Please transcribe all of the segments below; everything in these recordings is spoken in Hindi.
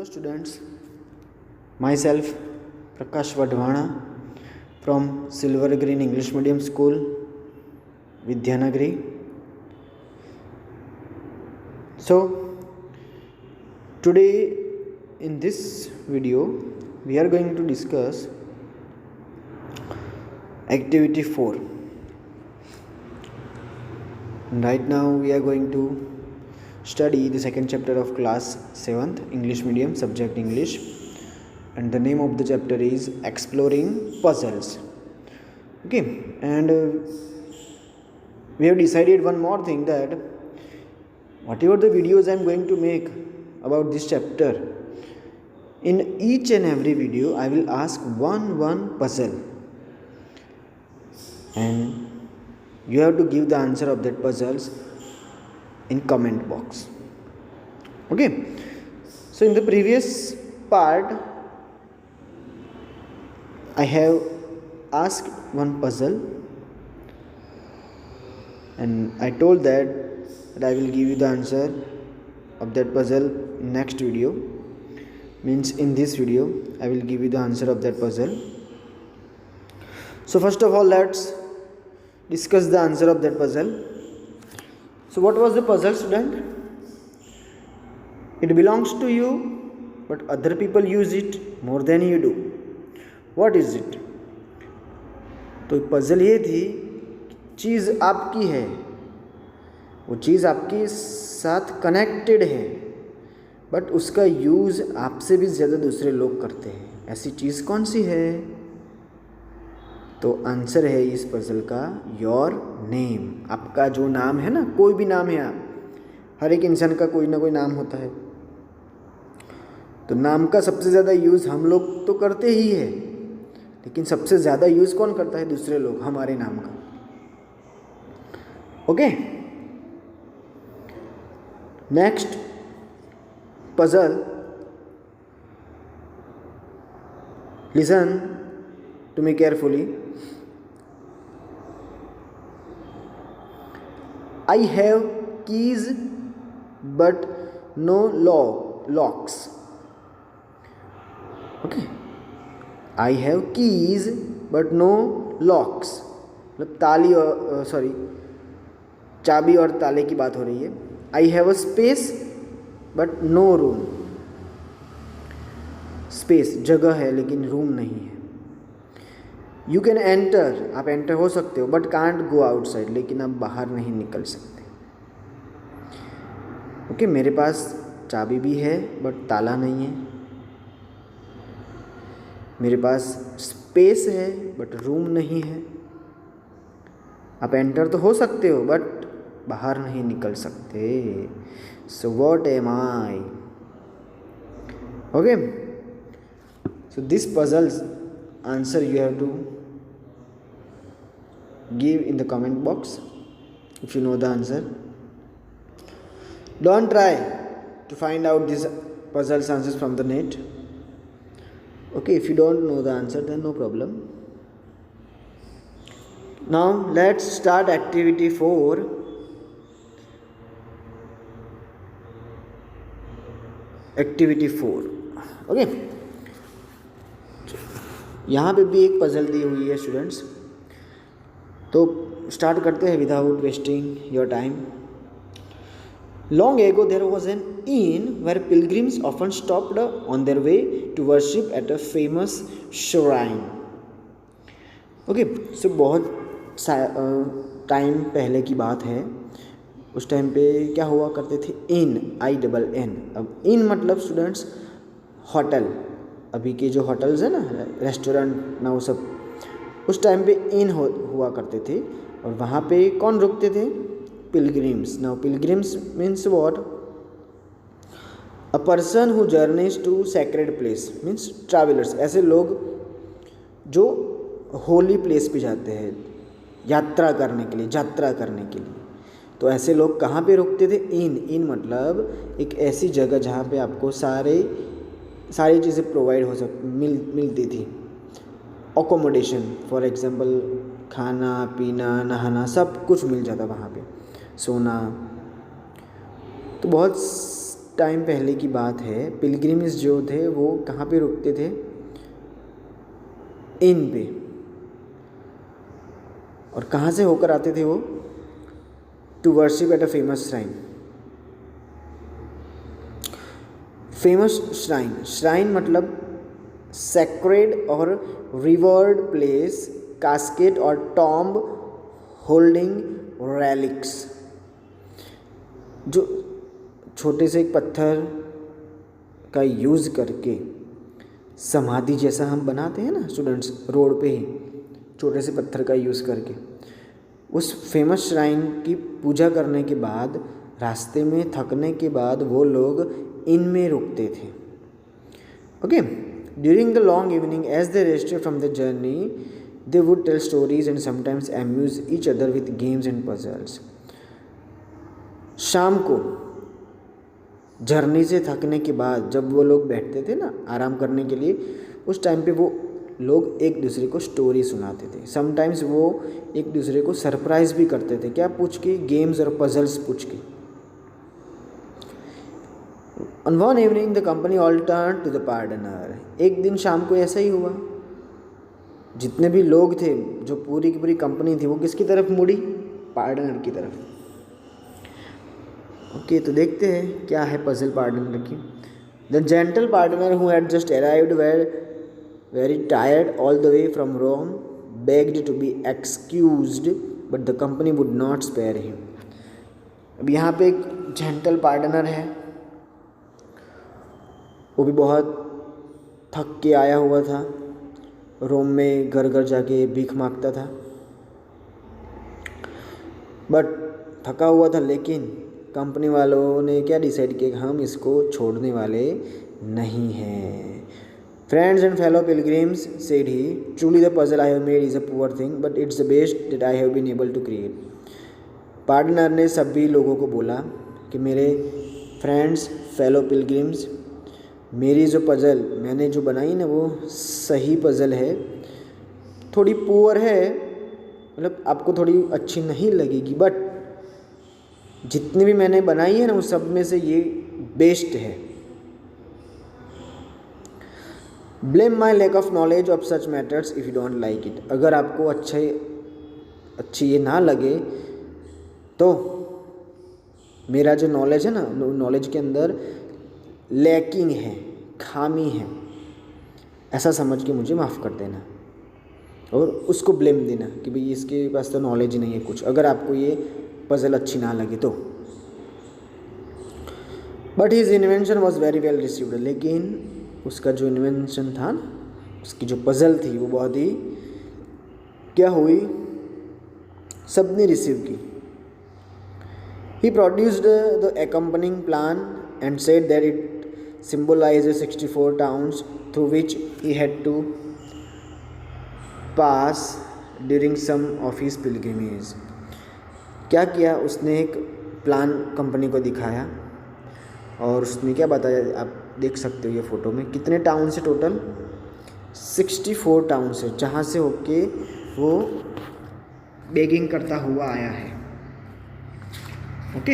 Hello students, myself Prakash Vadhwana from Silver Green English Medium School, Vidyanagari. So today in this video we are going to discuss activity 4. Right now we are going to study the second chapter of class 7th English medium, subject English, and the name of the chapter is exploring puzzles. Okay, and we have decided one more thing, that whatever the videos I am going to make about this chapter, in each and every video I will ask one puzzle, and you have to give the answer of that puzzles in comment box. Okay, so in the previous part I have asked one puzzle and I told that I will give you the answer of that puzzle in next video. Means in this video I will give you the answer of that puzzle. So first of all, let's discuss the answer of that puzzle. So what was the puzzle, student? It belongs to you, but other people use it more than you do. What is it? तो पजल ये थी, चीज़ आपकी है, वो चीज़ आपके साथ कनेक्टेड है, बट उसका यूज़ आपसे भी ज़्यादा दूसरे लोग करते हैं. ऐसी चीज़ कौन सी है? तो आंसर है इस पजल का योर नेम. आपका जो नाम है ना, कोई भी नाम है, आप हर एक इंसान का कोई ना कोई नाम होता है, तो नाम का सबसे ज़्यादा यूज़ हम लोग तो करते ही है, लेकिन सबसे ज़्यादा यूज़ कौन करता है? दूसरे लोग, हमारे नाम का. Okay, next puzzle, listen to me carefully. I have keys but no locks. Okay, I have keys but no locks. मतलब ताली और चाबी और ताले की बात हो रही है. I have a space but no room. Space जगह है लेकिन रूम नहीं है. यू कैन एंटर, आप एंटर हो सकते हो, बट कांट गो आउटसाइड, लेकिन आप बाहर नहीं निकल सकते. ओके, मेरे पास चाबी भी है बट ताला नहीं है. मेरे पास स्पेस है बट रूम नहीं है. आप एंटर तो हो सकते हो बट बाहर नहीं निकल सकते. So what am I? Okay, so this puzzles answer you have to give in the comment box if you know the answer. Don't try to find out these puzzles answers from the net. Okay, if you don't know the answer, then no problem. Now let's start activity 4. Activity 4. Okay, यहाँ पे भी एक पजल दी हुई है स्टूडेंट्स. तो स्टार्ट करते हैं without wasting your time. Long ago there was an inn where pilgrims often stopped on their way to worship at a famous shrine. Okay, so बहुत टाइम पहले की बात है. उस टाइम पे क्या हुआ करते थे? इन, INN. अब इन मतलब स्टूडेंट्स होटल. अभी के जो होटल्स है ना, रेस्टोरेंट ना, वो सब उस टाइम पे इन हुआ करते थे. और वहाँ पे कौन रुकते थे? Pilgrims. Now pilgrims means what? A person who journeys to sacred place, means travellers. ऐसे लोग जो होली प्लेस पे जाते हैं यात्रा करने के लिए. तो ऐसे लोग कहाँ पे रुकते थे? इन मतलब एक ऐसी जगह जहाँ पे आपको सारी चीज़ें प्रोवाइड मिलती थी. अकोमोडेशन, फॉर एग्जांपल खाना पीना नहाना सब कुछ मिल जाता वहाँ पे, सोना. तो बहुत टाइम पहले की बात है, पिलग्रिम्स जो थे वो कहाँ पे रुकते थे? इन पे। और कहाँ से होकर आते थे वो? To worship at a famous shrine. Famous shrine, shrine मतलब सैक्रेड और रिवर्ड प्लेस, कास्केट और टॉम्ब होल्डिंग रेलिक्स। जो छोटे से एक पत्थर का यूज़ करके समाधि जैसा हम बनाते हैं ना स्टूडेंट्स, रोड पे ही छोटे से पत्थर का यूज़ करके, उस फेमस श्राइन की पूजा करने के बाद रास्ते में थकने के बाद वो लोग इनमें रुकते थे। Okay, during the long evening as they rested from the journey they would tell stories and sometimes amuse each other with games and puzzles. शाम को जर्नी से थकने के बाद जब वो लोग बैठते थे ना आराम करने के लिए, उस टाइम पे वो लोग एक दूसरे को स्टोरी सुनाते थे। समटाइम्स वो एक दूसरे को सरप्राइज भी करते थे, क्या पूछ के? गेम्स और पजल्स पूछ के। On one evening the company all turned to the pardoner। एक दिन शाम को ऐसा ही हुआ, जितने भी लोग थे, जो पूरी की पूरी कंपनी थी, वो किसकी तरफ मुड़ी? पार्डनर की तरफ। ओके, तो देखते हैं क्या है पजल पार्डनर की। The gentle pardoner who had just arrived were very tired all the way from Rome begged to be excused but the company would not spare him. अब यहाँ पे एक जेंटल पार्डनर है, वो भी बहुत थक के आया हुआ था, रोम में घर घर जाके भीख मांगता था, बट थका हुआ था। लेकिन कंपनी वालों ने क्या डिसाइड किया कि हम इसको छोड़ने वाले नहीं हैं। Friends and fellow pilgrims said he, truly the puzzle I have made is a poor thing but it's the best that I have been able to create. Partner ने सभी लोगों को बोला कि मेरे फ्रेंड्स फेलो पिलग्रिम्स, मेरी जो पज़ल मैंने जो बनाई ना वो सही पज़ल है, थोड़ी पुअर है, मतलब आपको थोड़ी अच्छी नहीं लगेगी, बट जितनी भी मैंने बनाई है ना वो सब में से ये बेस्ट है। Blame my lack of knowledge of such matters if you don't like it. अगर आपको अच्छी ये ना लगे तो मेरा जो नॉलेज है ना, नॉलेज के अंदर लैकिंग है, खामी है, ऐसा समझ के मुझे माफ़ कर देना और उसको ब्लेम देना कि भाई इसके पास तो नॉलेज ही नहीं है कुछ, अगर आपको ये पजल अच्छी ना लगे तो। But his invention was very well received. लेकिन उसका जो इन्वेंशन था ना, उसकी जो पजल थी वो बहुत ही क्या हुई, सबने रिसीव की। He produced the accompanying plan and said that it symbolizes 64 towns through which he had to pass during some of his pilgrimage। क्या किया उसने, एक प्लान कंपनी को दिखाया और उसने क्या बताया, आप देख सकते हो ये फ़ोटो में, कितने टाउन से टोटल 64 टाउन से, जहाँ से होके वो बेगिंग करता हुआ आया है। Okay,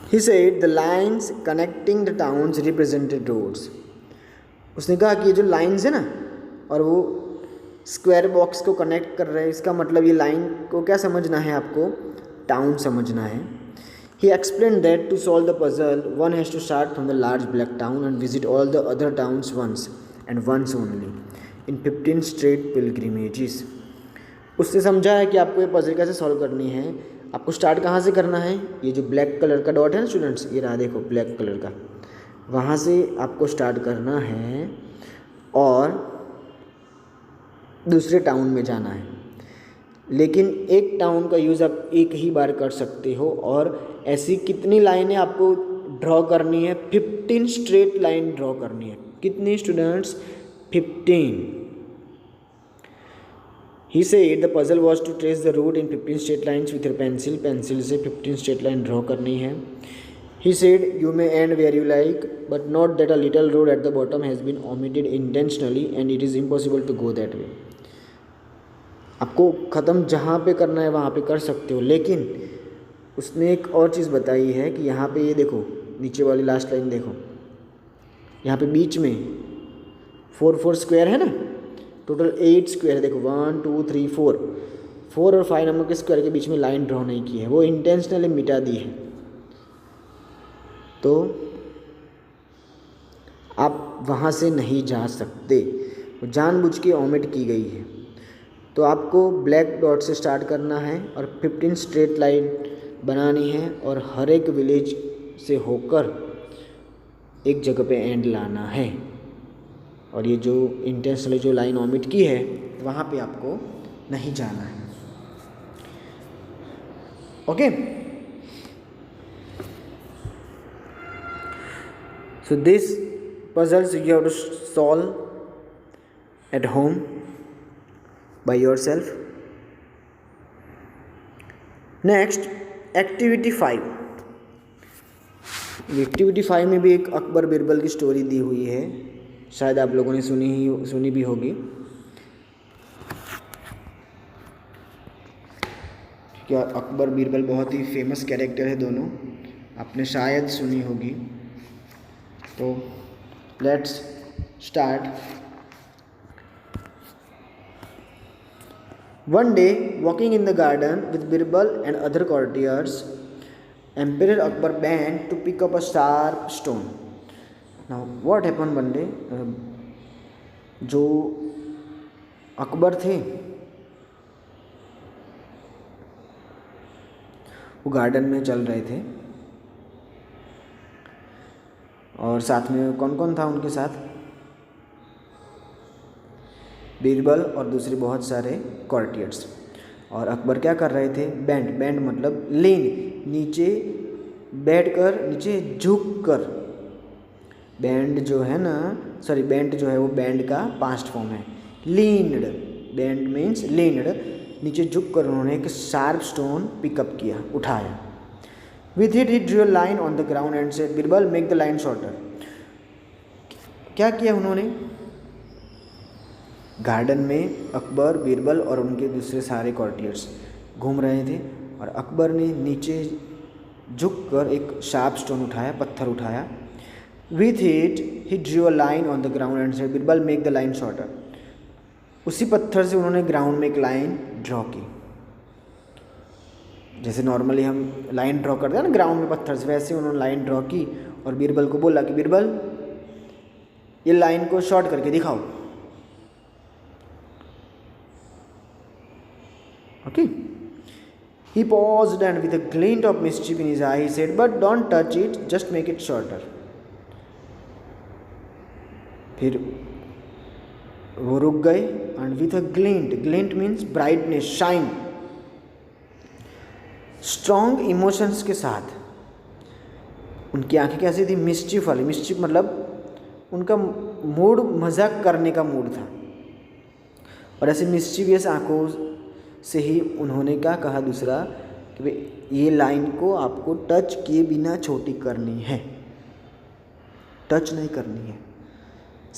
he said the lines connecting the towns represented roads। उसने कहा कि ये जो लाइंस है ना और वो स्क्वायर बॉक्स को कनेक्ट कर रहे हैं, इसका मतलब ये लाइन को क्या समझना है आपको, टाउन समझना है। He explained that to solve the puzzle one has to start from the large black town and visit all the other towns once and once only in 15 straight pilgrimages। उससे समझा है कि आपको ये पजल कैसे सॉल्व करनी है। आपको स्टार्ट कहाँ से करना है, ये जो ब्लैक कलर का डॉट है ना स्टूडेंट्स, ये रहा देखो ब्लैक कलर का, वहाँ से आपको स्टार्ट करना है और दूसरे टाउन में जाना है। लेकिन एक टाउन का यूज़ आप एक ही बार कर सकते हो और ऐसी कितनी लाइनें आपको ड्रॉ करनी है, 15 स्ट्रेट लाइन ड्रॉ करनी है। कितनी students, 15। He said the puzzle was to trace the route in 15 straight lines with your pencil। Pencil से 15 स्ट्रेट लाइन ड्रॉ करनी है। He said you may end where you like but note that a little road at the bottom has been omitted intentionally and it is impossible to go that way। आपको ख़त्म जहाँ पे करना है वहाँ पे कर सकते हो, लेकिन उसने एक और चीज़ बताई है कि यहाँ पे ये देखो, नीचे वाली लास्ट लाइन देखो, यहाँ पे बीच में 4 स्क्वायर है ना, टोटल 8 स्क्वायर है। देखो 1 2 3 4 और 5 नंबर के स्क्वायर के बीच में लाइन ड्रॉ नहीं की है, वो इंटेंशनली मिटा दी है। तो आप वहाँ से नहीं जा सकते, वो जानबूझ के ओमिट की गई है। तो आपको ब्लैक डॉट से स्टार्ट करना है और 15 स्ट्रेट लाइन बनानी है और हर एक विलेज से होकर एक जगह पे एंड लाना है। और ये जो इंटेंशनली जो लाइन ओमिट की है वहाँ पे आपको नहीं जाना है। Okay, so this puzzles you have to solve at home by yourself. Next, activity 5। Activity 5 में भी एक अकबर बीरबल की स्टोरी दी हुई है, शायद आप लोगों ने सुनी भी होगी। क्या अकबर बीरबल बहुत ही फेमस कैरेक्टर है, दोनों आपने शायद सुनी होगी। तो let's start. One day, walking in the garden with Birbal and other courtiers, Emperor Akbar bent to pick up a sharp stone. Now, what happened one day? जो अकबर थे वो गार्डन में चल रहे थे और साथ में कौन कौन था उनके साथ? बीरबल और दूसरे बहुत सारे कॉर्टियर्स। और अकबर क्या कर रहे थे? बैंड मतलब लीन, नीचे बैठकर, नीचे झुक कर। बैंड जो है ना, सॉरी बैंड जो है वो बैंड का पास्ट फॉर्म है। लीनड, बैंड मीन्स लीनड, नीचे झुक कर उन्होंने एक शार्प स्टोन पिकअप किया, उठाया। With it he drew a line on the ground and said Birbal make the line shorter. क्या किया उन्होंने? गार्डन में अकबर, बीरबल और उनके दूसरे सारे कॉर्टियर्स घूम रहे थे और अकबर ने नीचे झुककर एक शार्प स्टोन उठाया, पत्थर उठाया। With it he drew a line on the ground and said Birbal make the line shorter. उसी पत्थर से उन्होंने ग्राउंड में एक लाइन ड्रॉ की। जैसे नॉर्मली हम लाइन ड्रॉ करते हैं ना ग्राउंड में पत्थर से, वैसे उन्होंने लाइन ड्रॉ की और बीरबल को बोला कि बीरबल ये लाइन को शॉर्ट करके दिखाओ। Okay. He paused and with a glint of mischief in his eye, he said, "But don't touch it, just make it shorter." फिर वो रुक गए and with a glint means brightness, shine, strong emotions के साथ। उनकी आंखें कैसी थी? मिस्चिफ वाली। मिस्चिफ मतलब उनका मूड मजाक करने का मूड था और ऐसे मिस्चिवियस आंखों से ही उन्होंने क्या कहा दूसरा कि भाई ये लाइन को आपको टच किए बिना छोटी करनी है, टच नहीं करनी है।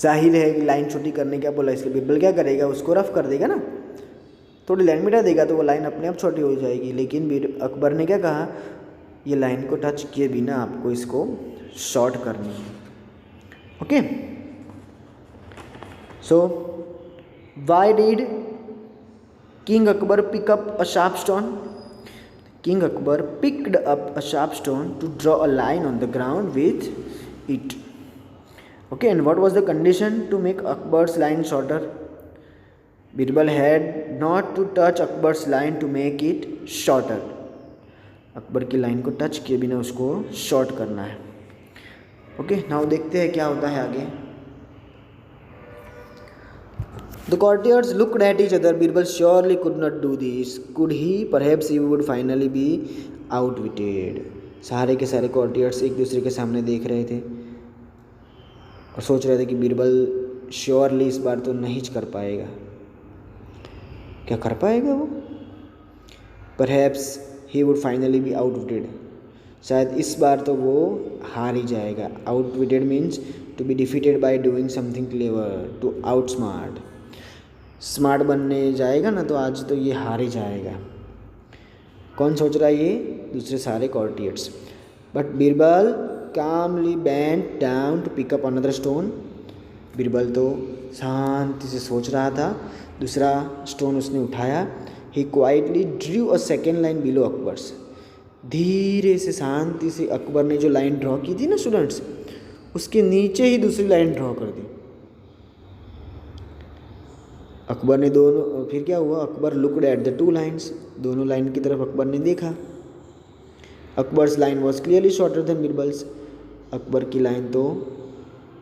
जाहिर है कि लाइन छोटी करने क्या बोला, इसलिए बीरबल क्या करेगा? उसको रफ कर देगा ना, थोड़ी लाइन मिटा देगा तो वो लाइन अपने आप छोटी हो जाएगी। लेकिन अकबर ने क्या कहा? ये लाइन को टच किए बिना आपको इसको शॉर्ट करनी है। Okay, so why did King Akbar pick up a sharp stone? King Akbar picked up a sharp stone to draw a line on the ground with it. Okay, and what was the condition to make Akbar's line shorter? Birbal had not to touch Akbar's line to make it shorter. Akbar की लाइन को टच किए बिना उसको शॉर्ट करना है। ओके, नाउ देखते हैं क्या होता है आगे। The courtiers looked at each other. Birbal surely could not do this. Could he? Perhaps he would finally be outwitted. सारे के सारे courtiers एक दूसरे के सामने देख रहे थे और सोच रहे थे कि बीरबल श्योरली इस बार तो नहीं कर पाएगा। क्या कर पाएगा वो? Perhaps he would finally be outwitted. शायद इस बार तो वो हार ही जाएगा। Outwitted means to be defeated by doing something clever, to outsmart. Smart बनने जाएगा ना तो आज तो ये हार ही जाएगा। कौन सोच रहा है ये? दूसरे सारे courtiers. But Birbal calmly bent down to pick up another stone. Birbal तो शांति से सोच रहा था, दूसरा स्टोन उसने उठाया। He quietly drew a second line below Akbar's. धीरे से शांति से अकबर ने जो लाइन ड्रॉ की थी ना स्टूडेंट्स, उसके नीचे ही दूसरी लाइन ड्रॉ कर दी। अकबर ने दोनों, फिर क्या हुआ, Akbar looked at the two lines, दोनों लाइन की तरफ अकबर ने देखा। Akbar's line was clearly shorter than Birbal's. Akbar की लाइन तो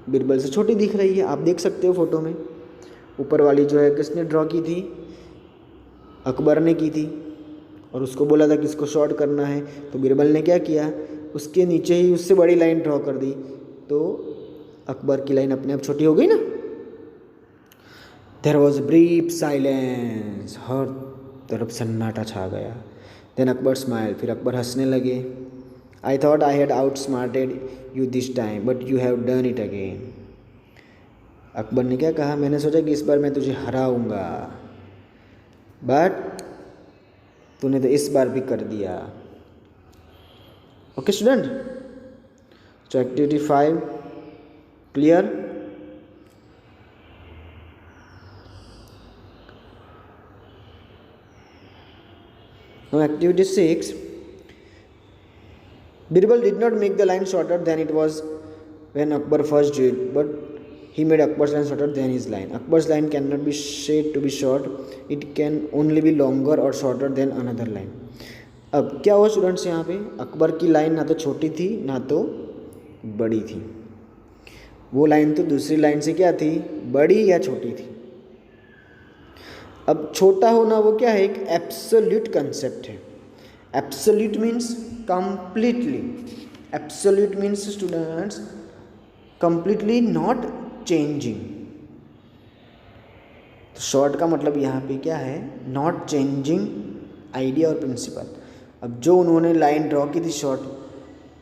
बीरबल से छोटी दिख रही है, आप देख सकते हो फोटो में। ऊपर वाली जो है किसने ड्रॉ की थी? अकबर ने की थी, और उसको बोला था कि इसको शॉर्ट करना है, तो बीरबल ने क्या किया, उसके नीचे ही उससे बड़ी लाइन ड्रॉ कर दी, तो अकबर की लाइन अपने आप छोटी हो गई ना। देयर वॉज ब्रीफ साइलेंस, हर तरफ सन्नाटा छा गया। देन अकबर स्माइल, फिर अकबर हंसने लगे। I thought I had outsmarted you this time but you have done it again. Akbar ने क्या कहा, मैंने सोचा कि इस बार मैं तुझे हराऊंगा, बट तूने तो इस बार भी कर दिया। ओके स्टूडेंट, तो activity 5 clear. Now activity 6. Birbal did not make the line shorter than it was when Akbar first did, but he made Akbar's line shorter than his line. Akbar's line cannot be said to be short, it can only be longer or shorter than another line. अब क्या हुआ स्टूडेंट्स, यहाँ पे अकबर की लाइन ना तो छोटी थी ना तो बड़ी थी। वो लाइन तो दूसरी लाइन से क्या थी, बड़ी या छोटी थी। अब छोटा होना वो क्या है, एक एब्सोल्यूट कंसेप्ट है। Absolute means completely, absolute means students completely not changing. तो शॉर्ट का मतलब यहाँ पे क्या है, नॉट चेंजिंग आइडिया और प्रिंसिपल। अब जो उन्होंने लाइन ड्रॉ की थी शॉर्ट,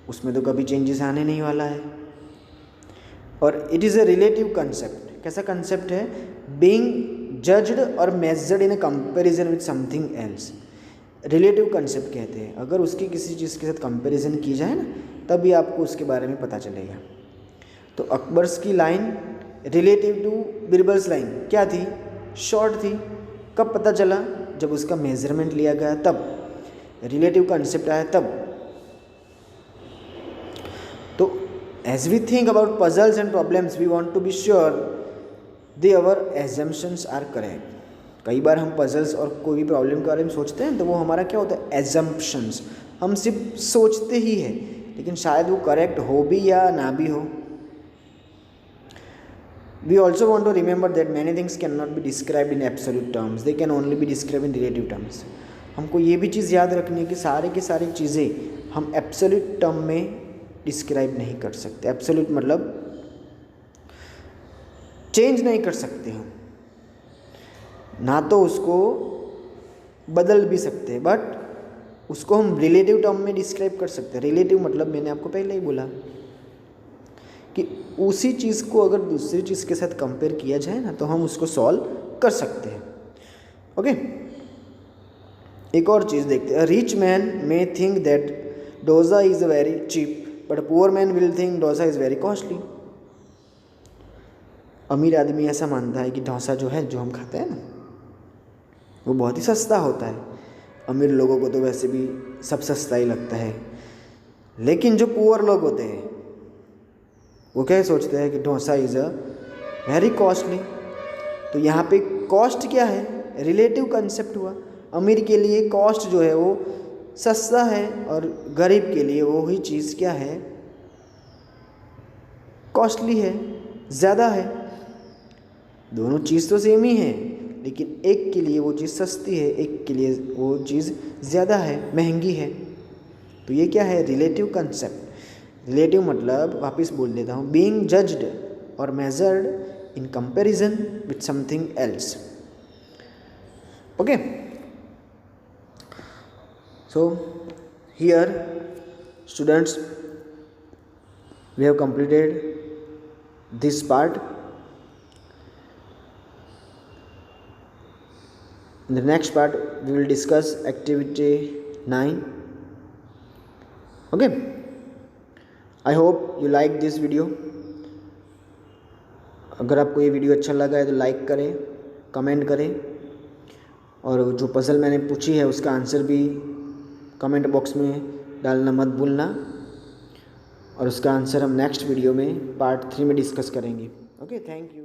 उसमें तो कभी चेंजेस आने नहीं वाला है। और it is a relative concept. कैसा कंसेप्ट है, बीइंग जज्ड और measured in a comparison with something else. Relative concept कहते हैं, अगर उसकी किसी चीज़ के साथ कंपेरिजन की जाए ना, तभी आपको उसके बारे में पता चलेगा। तो अकबर्स की line relative to Birbal's line क्या थी, शॉर्ट थी। कब पता चला, जब उसका मेजरमेंट लिया गया तब, रिलेटिव कंसेप्ट आया तब। तो as we think about puzzles and problems we want to be sure they our assumptions are correct. कई बार हम पजल्स और कोई भी प्रॉब्लम के बारे में सोचते हैं तो वो हमारा क्या होता है, एजम्पशंस। हम सिर्फ सोचते ही हैं, लेकिन शायद वो करेक्ट हो भी या ना भी हो। We also want to remember that many things cannot be described in absolute terms. They can only be described in relative terms. हमको ये भी चीज़ याद रखनी है कि सारे की सारी चीज़ें हम एब्सोल्यूट टर्म में डिस्क्राइब नहीं कर सकते। एब्सोल्यूट मतलब चेंज नहीं कर सकते हम, ना तो उसको बदल भी सकते हैं, बट उसको हम रिलेटिव टर्म में डिस्क्राइब कर सकते हैं। रिलेटिव मतलब मैंने आपको पहले ही बोला कि उसी चीज़ को अगर दूसरी चीज़ के साथ कंपेयर किया जाए ना, तो हम उसको सॉल्व कर सकते हैं। ओके, एक और चीज़ देखते हैं। Rich man may think that dosa is very cheap but poor man will think dosa is very costly. अमीर आदमी ऐसा मानता है कि डोसा जो है, जो हम खाते हैं ना, वो बहुत ही सस्ता होता है। अमीर लोगों को तो वैसे भी सब सस्ता ही लगता है, लेकिन जो पुअर लोग होते हैं वो क्या सोचते हैं कि dosa is a very costly. तो यहाँ पे कॉस्ट क्या है, रिलेटिव कंसेप्ट हुआ। अमीर के लिए कॉस्ट जो है वो सस्ता है, और गरीब के लिए वो ही चीज़ क्या है, कॉस्टली है, ज़्यादा है। दोनों चीज़ तो सेम ही है, लेकिन एक के लिए वो चीज़ सस्ती है, एक के लिए वो चीज़ ज़्यादा है, महंगी है। तो ये क्या है, रिलेटिव कंसेप्ट। रिलेटिव मतलब, वापस बोल देता हूँ, बीइंग जज्ड और measured in comparison with something else. Okay, so here students we have completed this part. In the next part, we will discuss activity 9. Okay. I hope you like this video. अगर आपको ये वीडियो अच्छा लगा है तो लाइक करें, कमेंट करें, और जो पज़ल मैंने पूछी है उसका आंसर भी कमेंट बॉक्स में डालना मत भूलना, और उसका आंसर हम नेक्स्ट वीडियो में पार्ट 3 में डिस्कस करेंगे. Okay, thank you.